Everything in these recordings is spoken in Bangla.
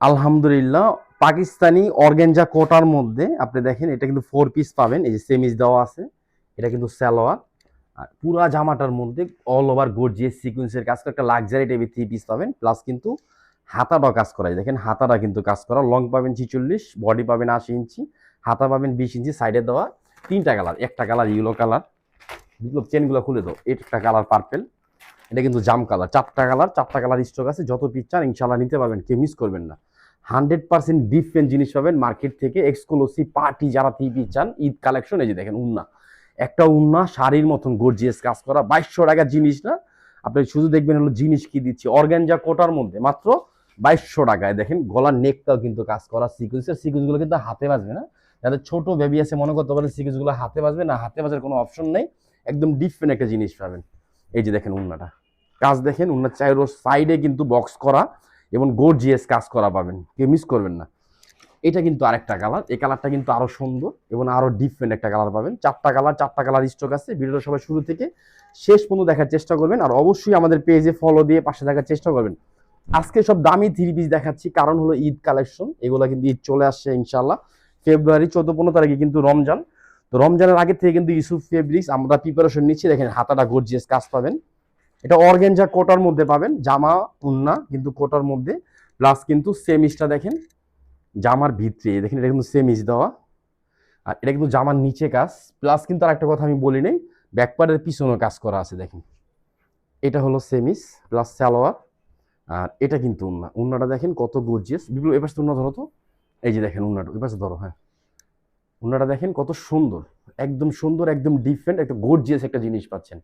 আলহামদুলিল্লাহ, পাকিস্তানি অর্গানজা কোটার মধ্যে আপনি দেখেন এটা কিন্তু 4 পিস পাবেন। এই যে সেমিজ দেওয়া আছে, এটা কিন্তু সালোয়ার। আর পুরা জামাটার মধ্যে অল ওভার গর্জিয়াস সিকোয়েন্সের কাজ করা একটা লাক্সারি টাইপের 3 পিস পাবেন। প্লাস কিন্তু হাতাটাও কাজ করা, দেখেন হাতাটা কিন্তু কাজ করা। লং পাবেন 46, বডি পাবেন 80 ইঞ্চি, হাতা পাবেন 20 ইঞ্চি। সাইডে দেওয়া 3টা কালার, একটা কালার ইয়েলো কালার, বিপ্লব চেনগুলো খুলে দাও, একটা কালার পার্পেল, এটা কিন্তু জাম কালার। 4টা কালার স্টক আছে, যত পিস চান ইনশাল্লাহ নিতে পারবেন, কেউ মিস করবেন না। 100% ডিফারেন্ট জিনিস পাবেন মার্কেট থেকে, এক্সক্লুসিভ পার্টি যারা 3 পিস চান ঈদ কালেকশন। এই যে দেখেন উন্না, একটা উন্না শাড়ির মতন গর্জিয়াস কাজ করা, 2200 টাকার জিনিস না। আপনি শুধু দেখবেন হলো জিনিস কি দিচ্ছি, অর্গানজা কোটার মধ্যে মাত্র 2200 টাকায়। দেখেন গলার নেকটাও কিন্তু কাজ করা সিকুয়েন্সের, সিকুয়েন্সগুলো কিন্তু হাতে বাজবে না। যাদের ছোট বেবি আছে মনে করতে পারেন সিকুয়েন্সগুলো হাতে বাজবে না, হাতে বাজার কোনো অপশন নেই। একদম ডিফারেন্ট একটা জিনিস পাবেন। এই যে দেখেন উন্নাটা কাজ, দেখেন উন্নার চাইরো সাইডে কিন্তু বক্স করা এবং গর্জিয়াস কাজ করা পাবেন, কেউ মিস করবেন না। এটা কিন্তু আরেকটা কালার, এই কালারটা কিন্তু আরো সুন্দর এবং আরো ডিফারেন্ট একটা কালার পাবেন। 4টা কালার স্টক আছে। ভিডিওটা সবাই শুরু থেকে শেষ পর্যন্ত দেখার চেষ্টা করবেন, আর অবশ্যই আমাদের পেজে ফলো দিয়ে পাশে থাকার চেষ্টা করবেন। আজকে সব দামি 3 পিস দেখাচ্ছি, কারণ হলো ঈদ কালেকশন, এগুলো কিন্তু ঈদ চলে আসছে ইনশাল্লাহ। ফেব্রুয়ারি 14-15 তারিখে কিন্তু রমজান। তো রমজানের আগে থেকে কিন্তু ইউসুফ ফেব্রিক্স আমরা প্রিপারেশন নিচ্ছি। দেখেন হাতাটা গর্জিয়াস কাজ পাবেন, এটা অর্গানজা কোটার মধ্যে পাবেন, জামা উন্না কিন্তু কোটার মধ্যে। প্লাস কিন্তু সেমিজটা দেখেন জামার ভিতরে, দেখেন এটা কিন্তু সেমিজ দেওয়া, আর এটা কিন্তু জামার নিচে কাজ। প্লাস কিন্তু আরেকটা কথা আমি বলি নাই, ব্যাকপার্টের পিছনেও কাজ করা আছে। দেখেন এটা হলো সেমিজ প্লাস সালোয়ার, আর এটা কিন্তু উন্না। উন্নাটা দেখেন কত গর্জিয়াস। বিপ্লব এবার উন্না ধরো তো, এই যে দেখেন উন্নাটা এবার ধরো। হ্যাঁ, উন্নাটা দেখেন কত সুন্দর, একদম সুন্দর, একদম ডিফারেন্ট একটা গর্জিয়াস একটা জিনিস পাচ্ছেন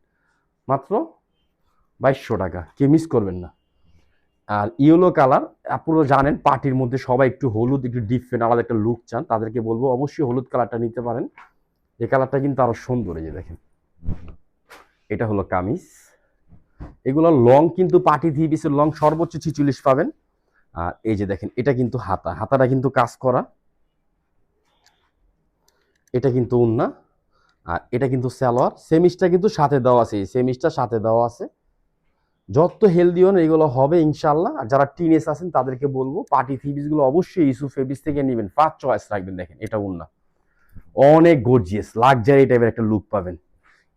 মাত্র 2200 টাকা, কে মিস করবেন না। আর ইয়েলো কালার, আপনারা জানেন পার্টির মধ্যে সবাই একটু হলুদ, একটু ডিফারেন্ট আলাদা একটা লুক চান, তাদেরকে বলবো অবশ্যই হলুদ কালারটা নিতে পারেন। এই কালারটা কিন্তু আরো সুন্দর। এই যে দেখেন এটা হলো কামিজ, এগুলো লং কিন্তু পার্টি 3 পিসের লং সর্বোচ্চ 46 পাবেন। আর এই যে দেখেন এটা কিন্তু হাতাটা কিন্তু কাজ করা, এটা কিন্তু উন্না, আর এটা কিন্তু সালোয়ার। সেমিজটা কিন্তু সাথে দেওয়া আছে, সেমিজটা সাথে দেওয়া আছে। যত হেলদি হন এগুলো হবে ইনশাল্লাহ। আর যারা টিনেজ আছেন তাদেরকে বলবো পার্টি 3 পিস গুলো অবশ্যই ইউসুফ ফেব্রিক্স থেকে নেবেন, ফার্স্ট চয়েস রাখবেন। দেখেন এটা উন্না, অনেক গর্জিয়াস লাক্সারি টাইপের একটা লুক পাবেন,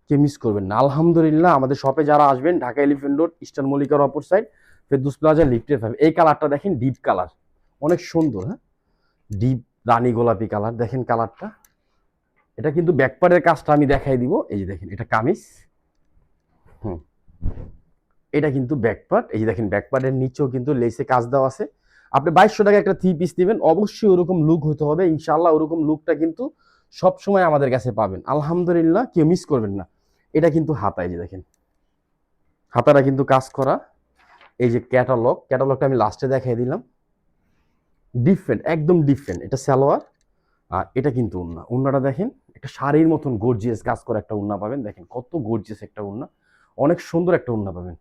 কে মিস করবেন না। আলহামদুলিল্লাহ, আমাদের শপে যারা আসবেন ঢাকা এলিফ্যান্ট রোড ইস্টার্ন মল্লিকার অপর সাইড ফেরদৌস প্লাজা লিফটের 5, এই কালারটা দেখেন ডিপ কালার, অনেক সুন্দর। হ্যাঁ, ডিপ রানী গোলাপি কালার, দেখেন কালারটা। এটা কিন্তু ব্যাকপার্টের কাজটা আমি দেখাই দিব। এই যে দেখেন এটা কামিজ, হুম, এটা কিন্তু ব্যাকপার্ট। এই যে দেখেন ব্যাকপার্টের নিচেও কিন্তু লেসে কাজ দেওয়া আছে। আপনি 2200 টাকা একটা 3 পিস নেবেন, অবশ্যই ওরকম লুক হতে হবে ইনশাল্লাহ। ওরকম লুকটা কিন্তু সবসময় আমাদের কাছে পাবেন আলহামদুলিল্লাহ, কেউ মিস করবেন না। এটা কিন্তু হাতা, এই যে দেখেন হাতাটা কিন্তু কাজ করা। এই যে ক্যাটালগটা আমি লাস্টে দেখাই দিলাম, ডিফারেন্ট, একদম ডিফারেন্ট। এটা সালোয়ার, আর এটা কিন্তু উন্না। উন্নাটা দেখেন একটা শাড়ির মতন গর্জিয়াস কাজ করা একটা উন্না পাবেন। দেখেন কত গর্জিয়াস একটা উন্না, অনেক সুন্দর একটা উন্না পাবেন,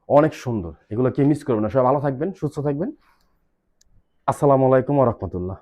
অনেক সুন্দর। এগুলো কে মিস করবেন না। সবাই ভালো থাকবেন, সুস্থ থাকবেন। আসসালামু আলাইকুম ওয়া রাহমাতুল্লাহ।